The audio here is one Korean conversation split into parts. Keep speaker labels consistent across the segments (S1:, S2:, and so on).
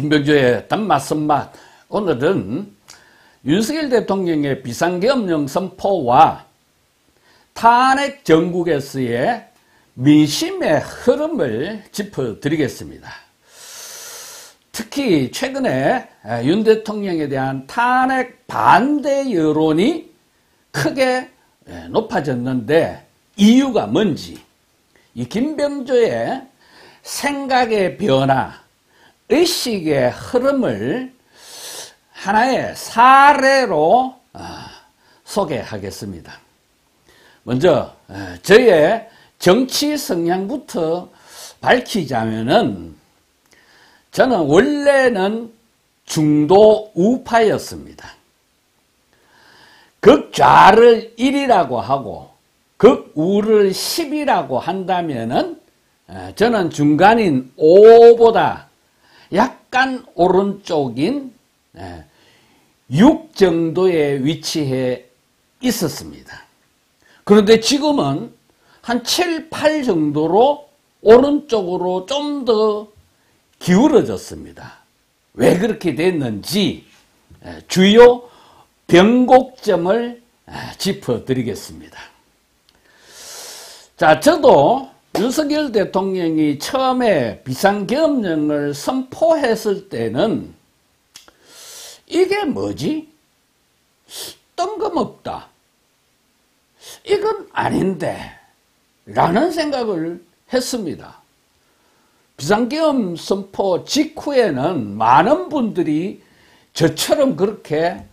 S1: 김병조의 단맛 선맛. 오늘은 윤석열 대통령의 비상계엄령 선포와 탄핵 정국에서의 민심의 흐름을 짚어드리겠습니다. 특히 최근에 윤 대통령에 대한 탄핵 반대 여론이 크게 높아졌는데 이유가 뭔지, 이 김병조의 생각의 변화, 의식의 흐름을 하나의 사례로 소개하겠습니다. 먼저 저의 정치 성향부터 밝히자면은 저는 원래는 중도 우파였습니다. 극좌를 1이라고 하고 극우를 10이라고 한다면은 저는 중간인 5보다 약간 오른쪽인 6 정도에 위치해 있었습니다. 그런데 지금은 한 7, 8 정도로 오른쪽으로 좀 더 기울어졌습니다. 왜 그렇게 됐는지 주요 변곡점을 짚어드리겠습니다. 자, 저도 윤석열 대통령이 처음에 비상계엄령을 선포했을 때는 이게 뭐지? 뜬금없다. 이건 아닌데 라는 생각을 했습니다. 비상계엄 선포 직후에는 많은 분들이 저처럼 그렇게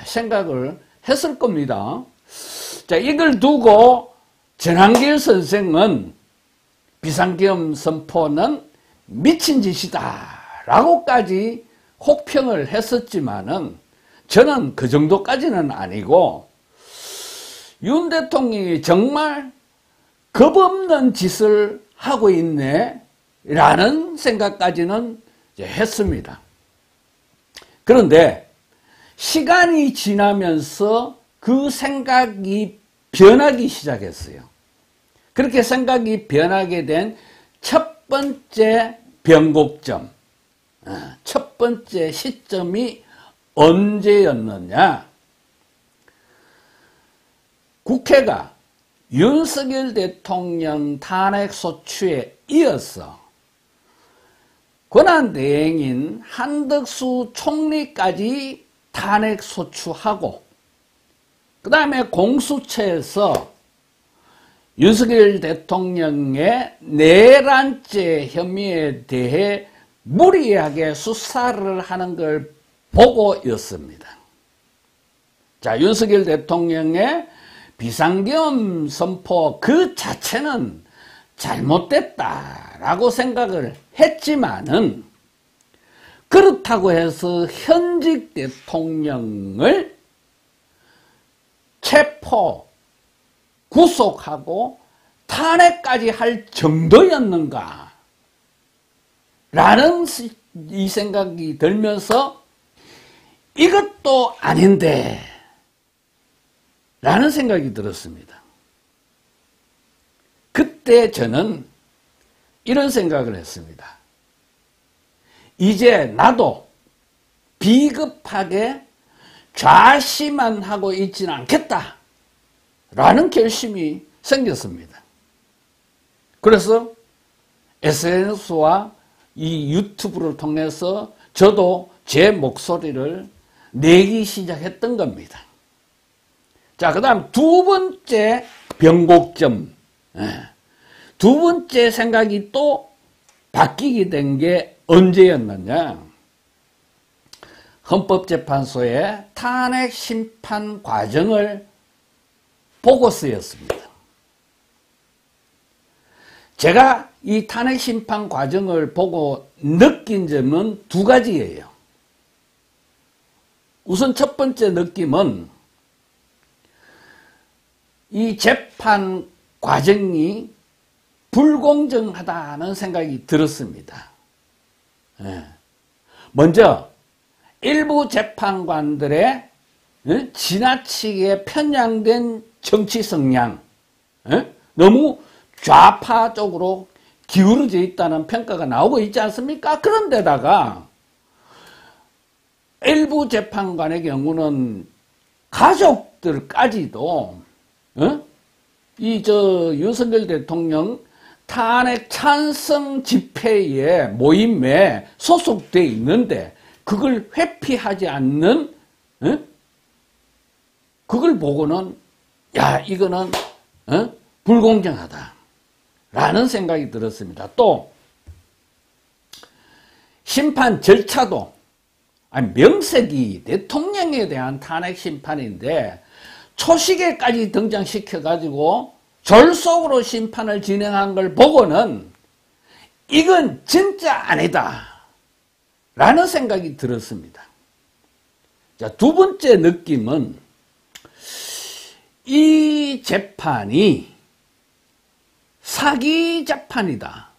S1: 생각을 했을 겁니다. 자, 이걸 두고 전한길 선생은 비상계엄 선포는 미친 짓이다 라고까지 혹평을 했었지만은 저는 그 정도까지는 아니고 윤 대통령이 정말 겁없는 짓을 하고 있네 라는 생각까지는 했습니다. 그런데 시간이 지나면서 그 생각이 변하기 시작했어요. 그렇게 생각이 변하게 된 첫 번째 변곡점, 첫 번째 시점이 언제였느냐? 국회가 윤석열 대통령 탄핵소추에 이어서 권한대행인 한덕수 총리까지 탄핵소추하고 그 다음에 공수처에서 윤석열 대통령의 내란죄 혐의에 대해 무리하게 수사를 하는 걸 보고였습니다. 자, 윤석열 대통령의 비상계엄 선포 그 자체는 잘못됐다라고 생각을 했지만은 그렇다고 해서 현직 대통령을 체포, 구속하고 탄핵까지 할 정도였는가 라는 이 생각이 들면서 이것도 아닌데 라는 생각이 들었습니다. 그때 저는 이런 생각을 했습니다. 이제 나도 비겁하게 좌시만 하고 있지는 않겠다 라는 결심이 생겼습니다. 그래서 SNS와 이 유튜브를 통해서 저도 제 목소리를 내기 시작했던 겁니다. 자, 그 다음 두 번째 변곡점, 두 번째 생각이 또 바뀌게 된 게 언제였느냐? 헌법재판소의 탄핵 심판 과정을 보고서였습니다. 제가 이 탄핵 심판 과정을 보고 느낀 점은 두 가지예요. 우선 첫 번째 느낌은 이 재판 과정이 불공정하다는 생각이 들었습니다. 먼저 일부 재판관들의 지나치게 편향된 정치 성향, 너무 좌파 쪽으로 기울어져 있다는 평가가 나오고 있지 않습니까? 그런데다가 일부 재판관의 경우는 가족들까지도 윤석열 대통령 탄핵 찬성 집회에 모임에 소속돼 있는데 그걸 회피하지 않는 그걸 보고는 야 이거는 불공정하다 라는 생각이 들었습니다. 또 심판 절차도 명색이 대통령에 대한 탄핵 심판인데 초시계까지 등장시켜가지고 졸속으로 심판을 진행한 걸 보고는 이건 진짜 아니다 라는 생각이 들었습니다. 자, 두 번째 느낌은 이 재판이 사기 재판이다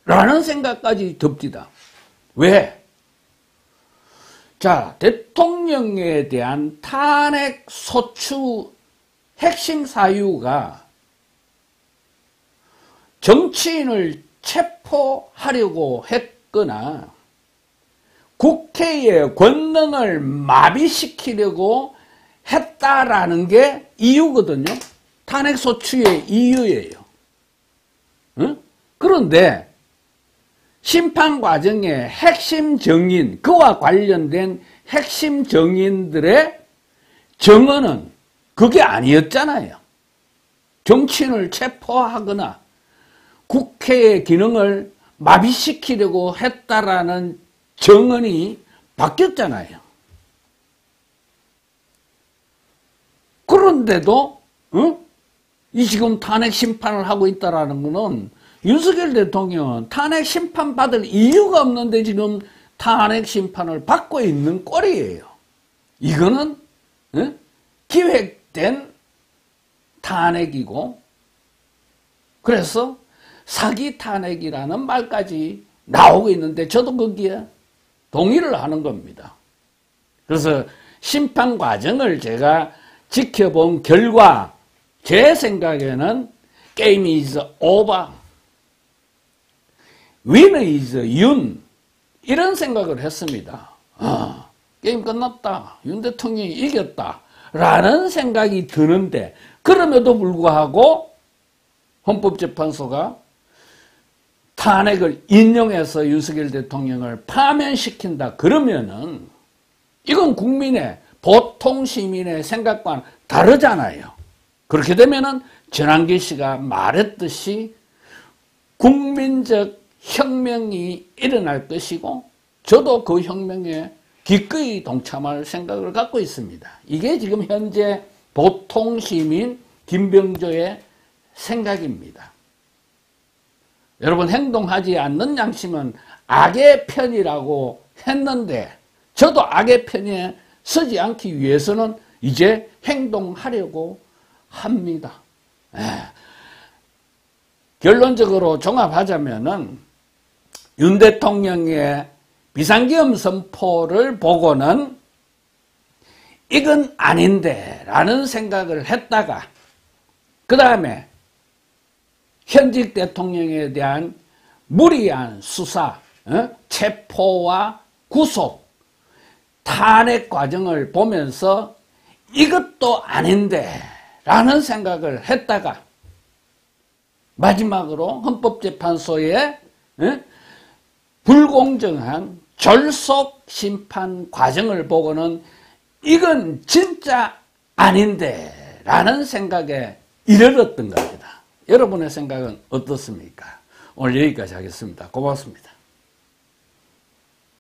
S1: 라는 생각까지 듭니다. 왜? 자, 대통령에 대한 탄핵 소추 핵심 사유가 정치인을 체포하려고 했거나 국회의 권능을 마비시키려고 했다라는 게 이유거든요. 탄핵 소추의 이유예요. 그런데 심판 과정의 핵심 증인, 그와 관련된 핵심 증인들의 증언은 그게 아니었잖아요. 정치인을 체포하거나 국회의 기능을 마비시키려고 했다라는 증언이 바뀌었잖아요. 그런데도 이 지금 탄핵 심판을 하고 있다라는 거는 윤석열 대통령은 탄핵 심판 받을 이유가 없는데 지금 탄핵 심판을 받고 있는 꼴이에요. 이거는 기획된 탄핵이고 그래서 사기 탄핵이라는 말까지 나오고 있는데 저도 거기에 동의를 하는 겁니다. 그래서 심판 과정을 제가 지켜본 결과 제 생각에는 게임 is over, winner is 윤, 이런 생각을 했습니다. 게임 끝났다, 윤 대통령이 이겼다 라는 생각이 드는데 그럼에도 불구하고 헌법재판소가 탄핵을 인용해서 윤석열 대통령을 파면시킨다 그러면은 이건 국민의 보통 시민의 생각과는 다르잖아요. 그렇게 되면은 전환기 씨가 말했듯이 국민적 혁명이 일어날 것이고 저도 그 혁명에 기꺼이 동참할 생각을 갖고 있습니다. 이게 지금 현재 보통 시민 김병조의 생각입니다. 여러분, 행동하지 않는 양심은 악의 편이라고 했는데 저도 악의 편에 서지 않기 위해서는 이제 행동하려고 합니다. 결론적으로 종합하자면은 윤 대통령의 비상계엄 선포를 보고는 이건 아닌데 라는 생각을 했다가 그 다음에 현직 대통령에 대한 무리한 수사, 체포와 구속, 탄핵 과정을 보면서 이것도 아닌데 라는 생각을 했다가 마지막으로 헌법재판소의 불공정한 졸속 심판 과정을 보고는 이건 진짜 아닌데 라는 생각에 이르렀던 겁니다. 여러분의 생각은 어떻습니까? 오늘 여기까지 하겠습니다. 고맙습니다.